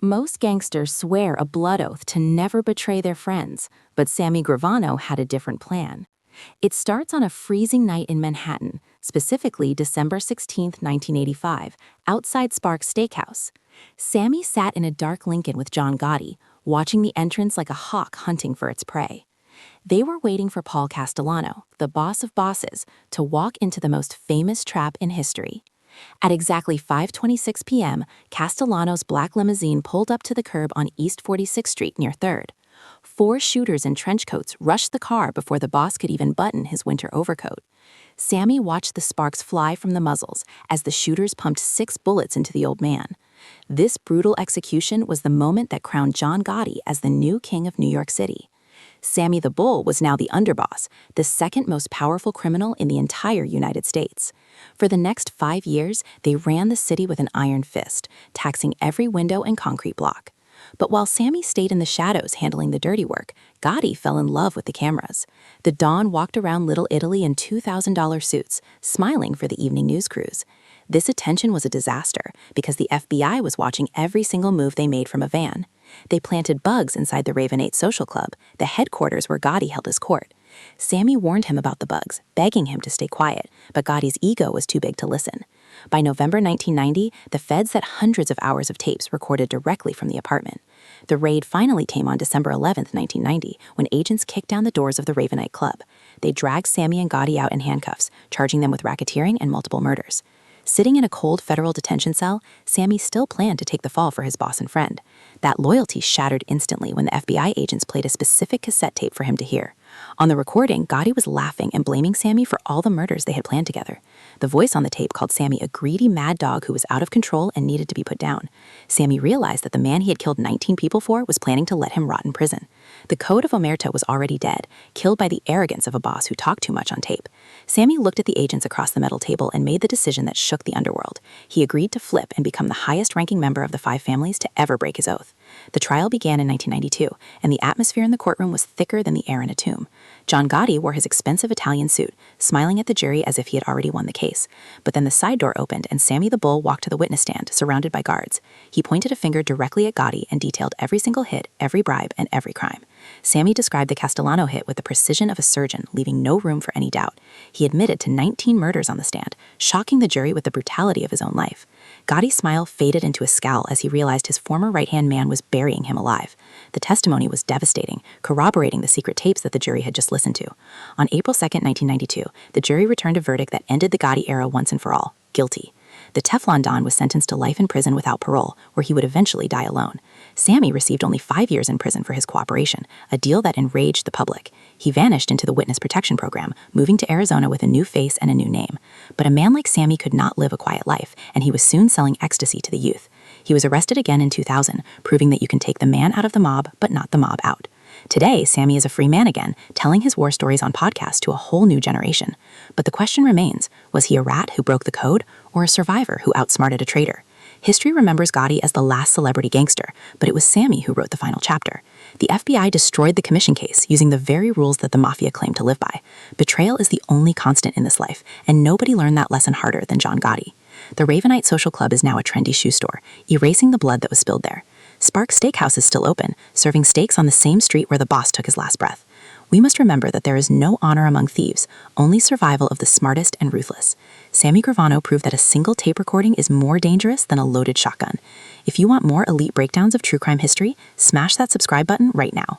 Most gangsters swear a blood oath to never betray their friends, but Sammy Gravano had a different plan. It starts on a freezing night in Manhattan, specifically December 16, 1985, outside Sparks Steakhouse. Sammy sat in a dark Lincoln with John Gotti, watching the entrance like a hawk hunting for its prey. They were waiting for Paul Castellano, the boss of bosses, to walk into the most famous trap in history. At exactly 5:26 p.m., Castellano's black limousine pulled up to the curb on East 46th Street near 3rd. Four shooters in trench coats rushed the car before the boss could even button his winter overcoat. Sammy watched the sparks fly from the muzzles as the shooters pumped 6 bullets into the old man. This brutal execution was the moment that crowned John Gotti as the new king of New York City. Sammy the Bull was now the underboss, the second most powerful criminal in the entire United States. For the next 5 years, they ran the city with an iron fist, taxing every window and concrete block. But while Sammy stayed in the shadows handling the dirty work, Gotti fell in love with the cameras. The Don walked around Little Italy in $2,000 suits, smiling for the evening news crews. This attention was a disaster because the FBI was watching every single move they made from a van. They planted bugs inside the Ravenite Social Club, the headquarters where Gotti held his court. Sammy warned him about the bugs, begging him to stay quiet, but Gotti's ego was too big to listen. By November 1990, the feds had hundreds of hours of tapes recorded directly from the apartment. The raid finally came on December 11, 1990, when agents kicked down the doors of the Ravenite Club. They dragged Sammy and Gotti out in handcuffs, charging them with racketeering and multiple murders. Sitting in a cold federal detention cell, Sammy still planned to take the fall for his boss and friend. That loyalty shattered instantly when the FBI agents played a specific cassette tape for him to hear. On the recording, Gotti was laughing and blaming Sammy for all the murders they had planned together. The voice on the tape called Sammy a greedy mad dog who was out of control and needed to be put down. Sammy realized that the man he had killed 19 people for was planning to let him rot in prison. The code of omerta was already dead, killed by the arrogance of a boss who talked too much on tape. Sammy looked at the agents across the metal table and made the decision that shook the underworld. He agreed to flip and become the highest-ranking member of the 5 families to ever break his oath. The trial began in 1992, and the atmosphere in the courtroom was thicker than the air in a tomb. John Gotti wore his expensive Italian suit, smiling at the jury as if he had already won the case. But then the side door opened, and Sammy the Bull walked to the witness stand, surrounded by guards. He pointed a finger directly at Gotti and detailed every single hit, every bribe, and every crime. Sammy described the Castellano hit with the precision of a surgeon, leaving no room for any doubt. He admitted to 19 murders on the stand, shocking the jury with the brutality of his own life. Gotti's smile faded into a scowl as he realized his former right-hand man was burying him alive. The testimony was devastating, corroborating the secret tapes that the jury had just listened to. On April 2, 1992, the jury returned a verdict that ended the Gotti era once and for all: guilty. The Teflon Don was sentenced to life in prison without parole, where he would eventually die alone. Sammy received only 5 years in prison for his cooperation, a deal that enraged the public. He vanished into the witness protection program, moving to Arizona with a new face and a new name. But a man like Sammy could not live a quiet life, and he was soon selling ecstasy to the youth. He was arrested again in 2000, proving that you can take the man out of the mob, but not the mob out. Today, Sammy is a free man again, telling his war stories on podcasts to a whole new generation. But the question remains, was he a rat who broke the code, or a survivor who outsmarted a traitor? History remembers Gotti as the last celebrity gangster, but it was Sammy who wrote the final chapter. The FBI destroyed the commission case using the very rules that the Mafia claimed to live by. Betrayal is the only constant in this life, and nobody learned that lesson harder than John Gotti. The Ravenite Social Club is now a trendy shoe store, erasing the blood that was spilled there. Sparks Steakhouse is still open, serving steaks on the same street where the boss took his last breath. We must remember that there is no honor among thieves, only survival of the smartest and ruthless. Sammy Gravano proved that a single tape recording is more dangerous than a loaded shotgun. If you want more elite breakdowns of true crime history, smash that subscribe button right now.